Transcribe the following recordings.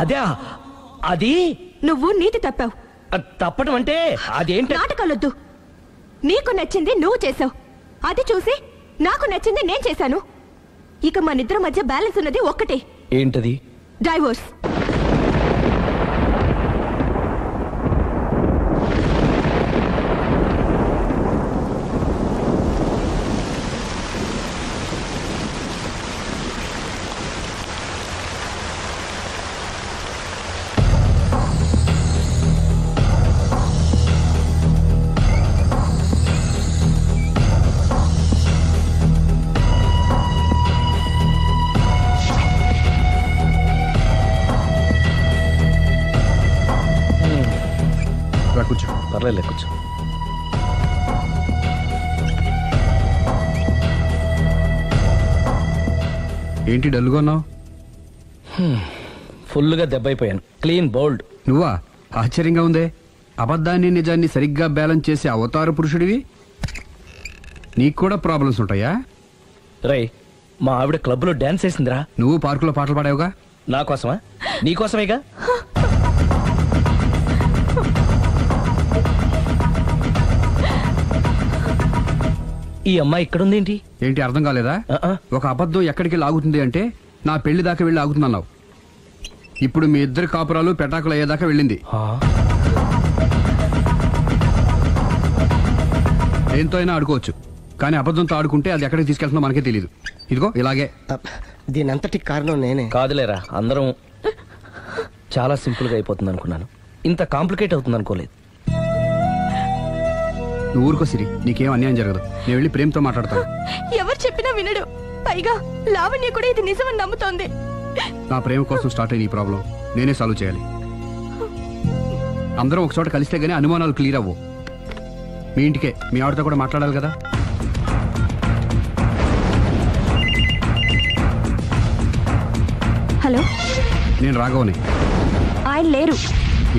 అదే అది నువ్వు నీతి తప్పావు. తప్పడం అంటే అదేంటి? నాటకాలొద్దు. నీకు నచ్చింది నువ్వు చేసావు, అది చూసి నాకు నచ్చింది నేను చేశాను. ఇక మన ఇద్దరి మధ్య బ్యాలెన్స్ ఉన్నది ఒక్కటే. ఏంటది? డైవోర్స్. కూర్చో. పర్లేదు, కూర్చో. ఏంటి డల్గా ఉన్నావు? ఫుల్గా దెబ్బైపోయాను. Clean bowled. నువ్వా? ఆశ్చర్యంగా ఉందే. అబద్ధాన్ని నిజాన్ని సరిగ్గా బ్యాలెన్స్ చేసే అవతార పురుషుడివి. నీకు కూడా ప్రాబ్లమ్స్ ఉంటాయా? రై, మా ఆవిడ క్లబ్లో డాన్స్ వేసిందిరా. నువ్వు పార్కులో పాటలు పాడావుగా. నా కోసమా? నీకోసమేగా. ఈ అమ్మాయి ఇక్కడుందేంటి? ఏంటి అర్థం కాలేదా? ఒక అబద్ధం ఎక్కడికి లాగుతుంది అంటే నా పెళ్లి దాకా వెళ్ళి ఆగుతుందన్నావు. ఇప్పుడు మీ ఇద్దరు కాపురాలు పెటాకులు అయ్యేదాకా వెళ్ళింది. దేంతో అయినా ఆడుకోవచ్చు, కానీ అబద్ధంతో ఆడుకుంటే అది ఎక్కడికి తీసుకెళ్తుందో మనకే తెలియదు. ఇదిగో ఇలాగే. దీని అంతటి కారణం నేనే. కాదులేరా, అందరం చాలా సింపుల్గా అయిపోతుంది అనుకున్నాను. ఇంత కాంప్లికేట్ అవుతుంది అనుకోలేదు. నువ్వు ఊరుకో సిరి, నీకేం అన్యాయం జరగదు. నేను వెళ్ళి ప్రేమతో మాట్లాడతాను. ఎవరు చెప్పినా వినడు. పైగా లావణ్య కూడా ఇది నిజమని నమ్ముతోంది. నా ప్రేమ కోసం స్టార్ట్ అయిన ఈ ప్రాబ్లం నేనే సాల్వ్ చేయాలి. అందరం ఒక చోట కలిస్తే గానీ అనుమానాలు క్లియర్ అవ్వు. మీ ఇంటికే, మీ ఆవిడతో కూడా మాట్లాడాలి కదా. హలో, నేను రాఘవని. ఆయన లేరు.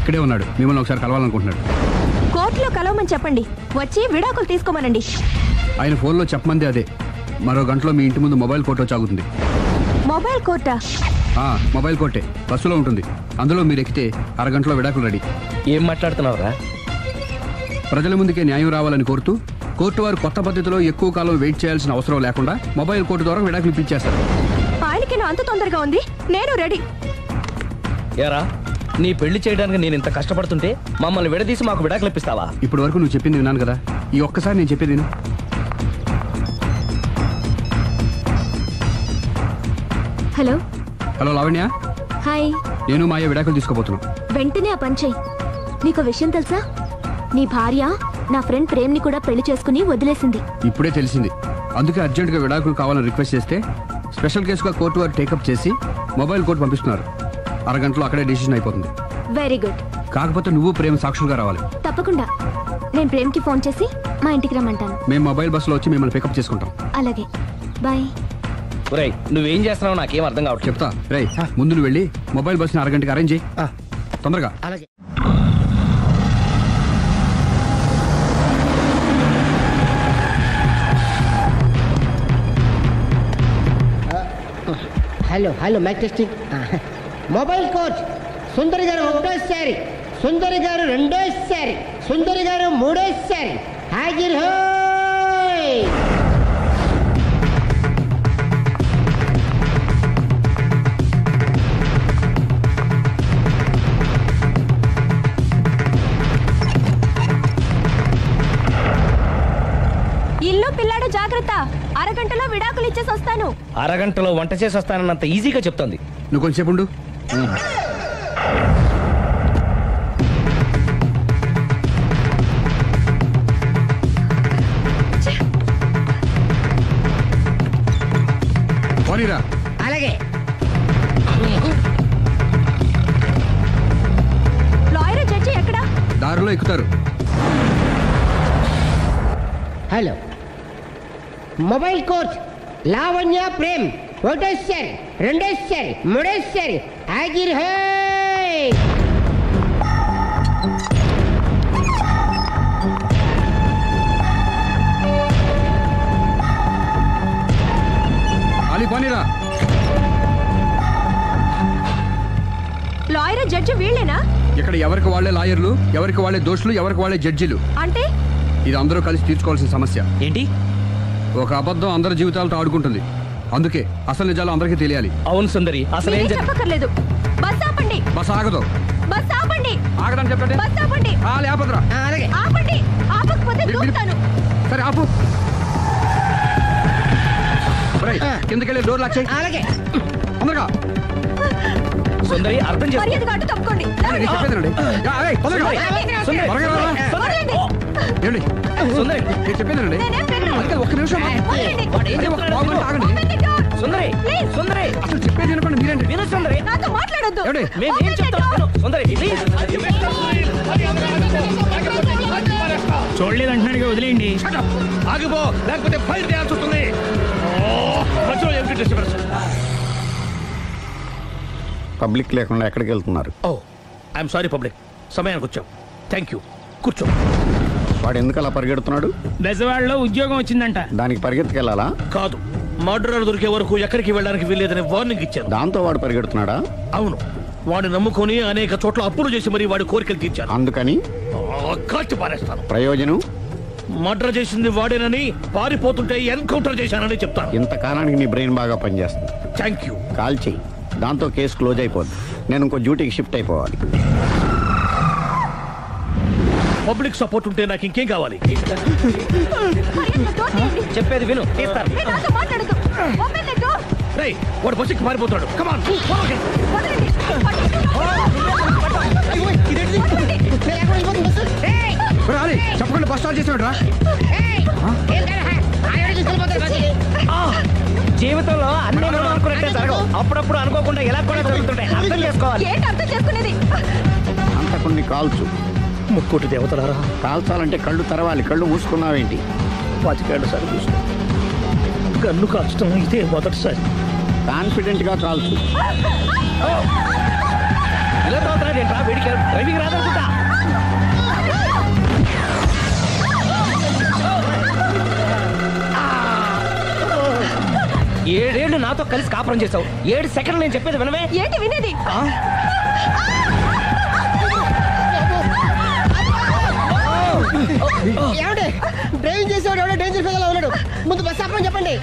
ఇక్కడే ఉన్నాడు. మిమ్మల్ని ఒకసారి కలవాలనుకుంటున్నాడు. కోర్టులో కలవమని చెప్పండి, వచ్చి విడాకులు తీసుకోమనండి. ఆయన ఫోన్లో చెప్పమంది అదే. మరో గంటలో మీ ఇంటి ముందు మొబైల్ కోర్టు వచ్చి ఆగుతుంది. మొబైల్ కోర్టా? మొబైల్ కోర్టే బస్సులో ఉంటుంది. అందులో మీరు ఎక్కితే అరగంటలో విడాకులు రెడీ. ఏం మాట్లాడుతున్నావురా? ప్రజల ముందుకే న్యాయం రావాలని కోరుతూ కోర్టు వారు కొత్త పద్ధతిలో ఎక్కువ కాలం వెయిట్ చేయాల్సిన అవసరం లేకుండా మొబైల్ కోర్టు ద్వారా విడాకులు ఇప్పించేస్తారు. ఆయనకి నా అంత తొందరగా ఉంది, నేను రెడీ. ఏరా, నీ పెళ్లి చేయడానికి నేను ఇంత కష్టపడుతుంటే మమ్మల్ని విడదీసి మాకు విడాకులు ఇప్పిస్తావా? ఇప్పటి వరకు నువ్వు చెప్పింది విన్నాను కదా, ఈ ఒక్కసారి నేను చెప్పేది విను. హలో. హలో లావణ్య. హాయ్. నేను మాయ విడాకులు తీసుకోబోతున్నాను. వెంటనే ఆ పని చెయ్యి. నీకు విషయం తెలుసా? నీ భార్య నా ఫ్రెండ్ ప్రేమ్ని కూడా పెళ్లి చేసుకుని వదిలేసింది. ఇప్పుడే తెలిసింది. అందుకే అర్జెంటుగా విడాకులు కావాలని రిక్వెస్ట్ చేస్తే స్పెషల్ కేసుగా కోర్టు వారు టేకప్ చేసి మొబైల్ కోర్టు పంపిస్తున్నారు. అరగంటలో అక్కడే డిసిషన్ అయిపోతుంది. Very good. కాకపోతే నువ్వు ప్రేమ సాక్షులుగా రావాలి. తప్పకుండా. నేను ప్రేమ్కి ఫోన్ చేసి మా ఇంటికి రమ్మంటాను. మేము మొబైల్ బస్సులో వచ్చి మిమ్మల్ని పికప్ చేసుకుంటాం. అలాగే, బాయ్. ఒరేయ్, నువ్వేం చేస్తున్నావు నాకేం అర్థం కావట్లేదు. చెప్తా. రేయ్, ముందు నువ్వు వెళ్ళి మొబైల్ బస్సుని అరగంటకి అరేంజ్ చేయి. తొందరగా. అలాగే. Hello hello mike testing. Mobile coach Sundari garu ఒకటోసారి, సుందరి గారు రెండోసారి, సుందరి గారు మూడోసారి. హాజర్ హోయ్. ఇల్లు పిల్లాడు జాగ్రత్త. అరగంటలో విడాకులు ఇచ్చేసి వస్తాను. అరగంటలో వంట చేసి వస్తానన్నంత ఈజీగా చెప్తోంది. నువ్వు కొంచెంసేపు ఉండు. పోనీరా. అలాగే. లాయర్ జడ్జి ఎక్కడా? దారిలో ఎక్కుతారు. Hello mobile coach Lavanya Prem ఒకటోసారి, రెండోసారి, మూడోసారి. హాజర్ హోయ్. అలీ పోనీరా. లాయర్ జడ్జి వీళ్ళేనా? ఇక్కడ ఎవరికి వాళ్ళే లాయర్లు, ఎవరికి వాళ్ళే దోషులు, ఎవరికి వాళ్ళే జడ్జిలు. అంటే ఇది అందరూ కలిసి తీర్చుకోవాల్సిన సమస్య. ఏంటి? ఒక అబద్ధం అందరి జీవితాలతో ఆడుకుంటుంది. అందుకే అసలు నిజాలు అందరికీ తెలియాలి. అవును సుందరి, అసలు ఏం చెప్పక్కర్లేదు. బస్ ఆపండి. బస్ ఆగదు. బస్ ఆపండి. ఆగదని చెప్పండి. బస్ ఆపండి. లేపద్రా. ఆపండి. ఆపకపోతే దూకుతాను. సరే ఆపు. కిందకెళ్ళి డోర్ లాక్ చేయి. అలాగే తొందరగా. సుందరి అర్థం చేసుకో. మర్యాదగా అటు తప్పుకోండి. నేను చెప్పేదేనండి. తొందరగా. సుందరి, త్వరగా రారా. వదలండి. ఏమండి? సుందరి, నేను చెప్పేదేనండి. నేనేం పెట్టను. అందుకే ఒక్క నిమిషం. వదలండి. అదే ఒక పావుగంట ఆగండి. Open the door. Sundari, Please. సుందరి, అసలు చెప్పేది వినకండి మీరేంటి? విను సుందరి. నాతో మాట్లాడొద్దు. ఏమండి? మేము ఏం Open the చెప్తాం door. విను. సుందరి ప్లీజ్. చూడలేదు అంటున్నాడు, వదిలేయండి. ఆగిపో, లేకపోతే ఫైల్ చేయాల్సి వస్తుంది. పబ్లిక్ లేకుండా ఎక్కడికి వెళ్తున్నారు? ఓ ఐఎమ్ సారీ పబ్లిక్, సమయానికి వచ్చాం. థ్యాంక్ యూ, కూర్చో. వాడు ఎందుకు అలా పరిగెడుతున్నాడు? బెజవాడలో ఉద్యోగం వచ్చిందంట. దానికి పరిగెత్తుకెళ్ళాలా? కాదు, మర్డరర్ దొరికే వరకు ఎక్కడికి వెళ్ళడానికి వీల్లేదని వార్నింగ్ ఇచ్చాను. దాంతో వాడు పరిగెడుతున్నాడా? అవును, వాడిని నమ్ముకొని అనేక చోట్ల అప్పులు చేసి మరి వాడి కోరికలు తీర్చాను. అందుకని కాల్చి పారేస్తాను. ప్రయోజనం? మర్డర్ చేసింది వాడేనని, పారిపోతుంటే ఎన్కౌంటర్ చేశానని చెప్తాను. ఇంతకాలానికి నీ బ్రెయిన్ బాగా పనిచేస్తుంది. Thank you. కాల్ చెయ్యి, దాంతో కేసు క్లోజ్ అయిపోద్ది. నేను ఇంకో డ్యూటీకి షిఫ్ట్ అయిపోవాలి. పబ్లిక్ సపోర్ట్ ఉంటే నాకు ఇంకేం కావాలి? మర్యాదగా door తీయండి. చెప్పేది విను, తీస్తారు. మీరు నాతో మాట్లాడొద్దు. Open the door. రేయ్, వాడు బస్సుకి పారిపోతాడు. కమాన్ వదలండి. రాలి చెప్పకుండా బస్ స్టార్ట్ చేసాడు రా. జీవితంలో అన్ని మనం అనుకున్నట్టే జరగవు. అప్పుడప్పుడు అనుకోకుండా ఇలా కూడా జరుగుతుంటాయి. అర్థం చేసుకోవాలి. ఏంటి అర్థం చేసుకునేది? అంత కొన్ని కాల్చు. ముక్కోటి దేవతలారా, కాల్చాలంటే కళ్ళు తెరవాలి. కళ్ళు మూసుకున్నావేంటి? 25 సార్లు చూసుకో. గన్ను కాల్చడం ఇదే మొదటిసారి. కాన్ఫిడెంట్ గా కాల్చు. ఇలా తోతున్నాడు ఏంట్రా? వీడికి డ్రైవింగ్ రాదనుకుంటా. ఏడేళ్లు నాతో కలిసి కాపురం చేసావు. 7 సెకండ్లు నేను చెప్పేది వినవే. ఏంటి వినేది? ఏమండి డ్రైవింగ్ చేసేవాడు ఎవడో డేంజర్ ఫీల్ ఉన్నాడు. ముందు బస్ ఆపమని చెప్పండి.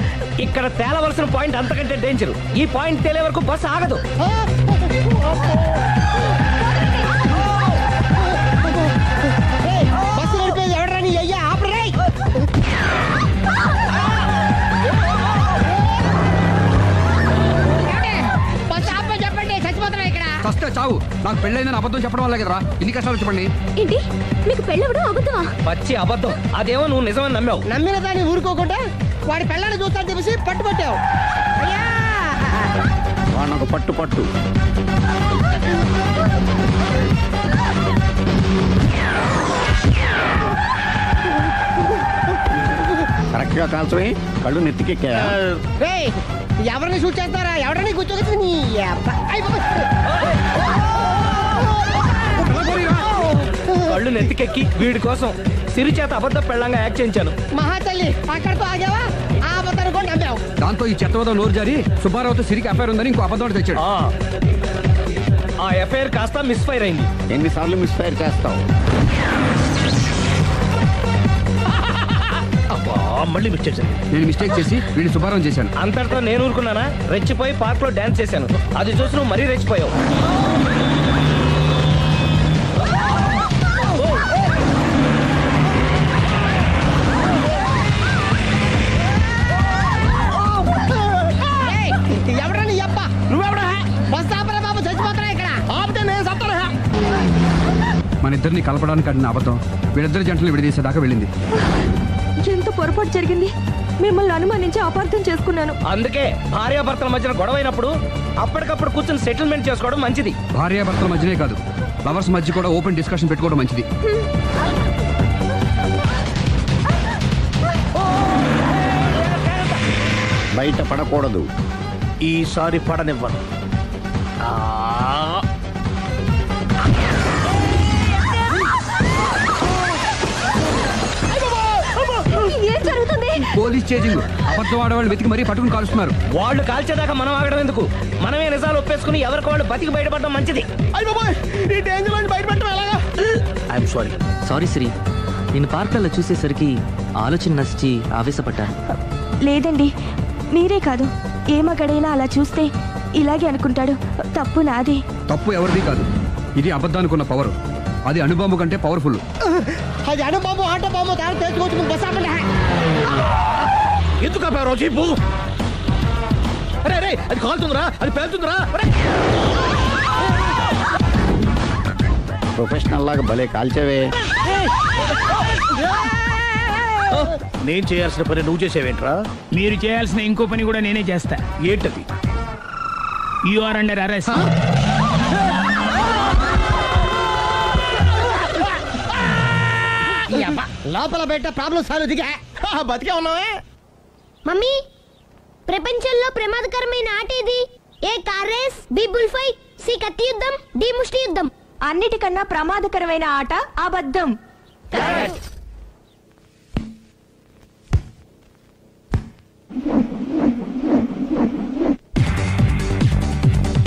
ఇక్కడ తేలవలసిన పాయింట్ అంతకంటే డేంజర్. ఈ పాయింట్ తేలే వరకు బస్సు ఆగదు. బస్సు నడిపేది ఎవడరా నీ అయ్యా? ఆపరే. బస్ ఆపమని చెప్పండి, చచ్చిపోతున్నా ఇక్కడ. ఫస్ట్ చావు. నాకు పెళ్ళైందని అబద్ధం చెప్పడం వల్ల కదరా ఇన్ని కష్టాలు చెప్పండి. ఏంటి మీకు పెళ్ళవడం అబద్ధమా? పచ్చి అబద్ధం. అదేమో నువ్వు నిజమని నమ్మావు. నమ్మిన దాన్ని ఊరుకోకుండా వాడి పిల్లని చూస్తాను చెప్పేసి పట్టుబట్టావు. అయ్యా వాడిని ఒక పట్టు పట్టు. కరెక్ట్ గా కాల్చవే. కళ్ళు నెత్తికెక్కా? రేయ్, ఎవరిని షూట్ చేస్తారా? ఎవరిని కూర్చోగచ్చు నీ అబ్బా. అయ్ బాబోయ్. కళ్ళు నెత్తికెక్కి వీడి కోసం సిరి చేత అబద్ధ పెళ్ళంగా యాక్ట్ చేయించాను. మహాతల్లి అక్కడితో ఆగావా? ఆ అబద్ధాన్ని కూడా నమ్మావు. దాంతో ఈ చెత్తవద నోరు జారి సుబ్బారావుతో సిరికి అఫైర్ ఉందని ఇంకో అబద్ధం తెచ్చాడు. ఆ ఎఫ్ఐఆర్ కాస్త మిస్ఫైర్ అయింది. ఎన్నిసార్లు మిస్ఫైర్ చేస్తావు? అబ్బా, మళ్ళీ మిస్టేక్ జరిగింది. నేను మిస్టేక్ చేసి వీడిని సుబ్బారావు చేశాను. అంతటితో నేను ఊరుకున్నానా? రెచ్చిపోయి పార్క్ లో డాన్స్ చేశాను. అది చూసి నువ్వు మరీ రెచ్చిపోయావు. ఏయ్, ఎవరా నీ అబ్బా? నువ్వెవడా? బస్ ఆపరా బాబు, చచ్చిపోతున్నా ఇక్కడ. ఆపితే నేను సత్తారా? మన ఇద్దరిని కలపడానికి ఆడిన అబద్ధం వీళ్ళిద్దరి జంటలు విడదీసేదాకా వెళ్ళింది. ఎంత పొరపాటు జరిగింది. మిమ్మల్ని అనుమానించి అపార్థం చేసుకున్నాను. అందుకే భార్యాభర్తల మధ్యన గొడవైనప్పుడు అప్పటికప్పుడు కూర్చొని సెటిల్మెంట్ చేసుకోవడం మంచిది. భార్యాభర్తల మధ్యనే కాదు, లవర్స్ మధ్య కూడా ఓపెన్ డిస్కషన్ పెట్టుకోవడం మంచిది. బయట పడకూడదు. ఈసారి పడనివ్వను. ఏం జరుగుతుంది? Police chasing. అబద్ధం ఆడవాళ్ళు వెతికి మరీ పట్టుకుని కాలుస్తున్నారు. వాళ్ళు కాల్చేదాకా మనం ఆగడం ఎందుకు? మనమే నిజాలు ఒప్పేసుకుని ఎవరికి వాళ్ళు బతికి బయటపడడం మంచిది. ఈ డేంజర్ నుంచి బయటపడటం ఎలాగా? I'm sorry. సారీ శ్రీ, నేను పార్కల్లో చూసేసరికి ఆలోచన నచ్చి ఆవేశపడ్డాను. లేదండి, మీరే కాదు, ఏ మగాడైనా అలా చూస్తే ఇలాగే అనుకుంటాడు. తప్పు నాది. తప్పు ఎవరిది కాదు. ఇది అబద్ధానికి ఉన్న పవర్. అది అణుబాంబు కంటే పవర్ఫుల్. అది అణుబాంబు ఆట బాంబు దాని తెలుసుకోవచ్చు. బస్ ఆపండి. ఎందుకు ఆపారో చెప్పు. అరే అది కాలుతుందిరా, అది పేలుతుందిరా. ప్రొఫెషనల్ లాగా భలే కాల్చేవే. నేను చేయాల్సిన పని నువ్వు చేసేవేంట్రా? మీరు చేయాల్సిన ఇంకో పని కూడా నేనే చేస్తా. ఏంటది? You are under arrest. లోపల బయట ప్రాబ్లం సాల్వ్. దిగా బతికే ఉన్నావే. మమ్మీ, ప్రపంచంలో ప్రమాదకరమైన ఆట ఏది? A car race, B bull fight, C కత్తి యుద్ధం, డి ముష్టి యుద్ధం. అన్నిటికన్నా ప్రమాదకరమైన ఆట అబద్ధం.